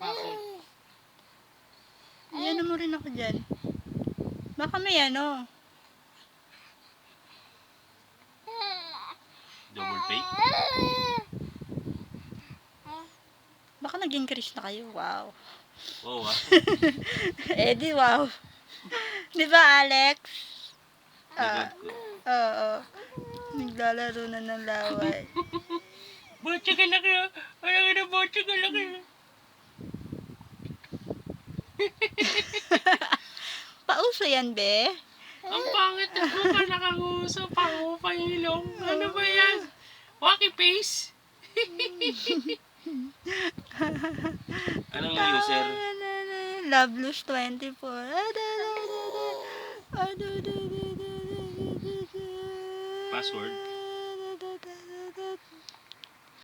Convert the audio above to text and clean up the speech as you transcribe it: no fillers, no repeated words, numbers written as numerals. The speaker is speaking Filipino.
Bakit? Iyan mo rin ako dyan. Baka may ano. Double pay? Baka nag-increase na kayo. Wow. Oo ah. Eh di wow. Di ba, Alex? Lagad ko. Oo. Naglalaro na ng laway. Botcha ka laki ah. Wala ka na botcha ka laki ah. Pauso yan, be? Ang pangit na mo pa nakanguso. Pango pa ilong. Ano ba yan? Wacky face? Anong user? Loveless24. Password?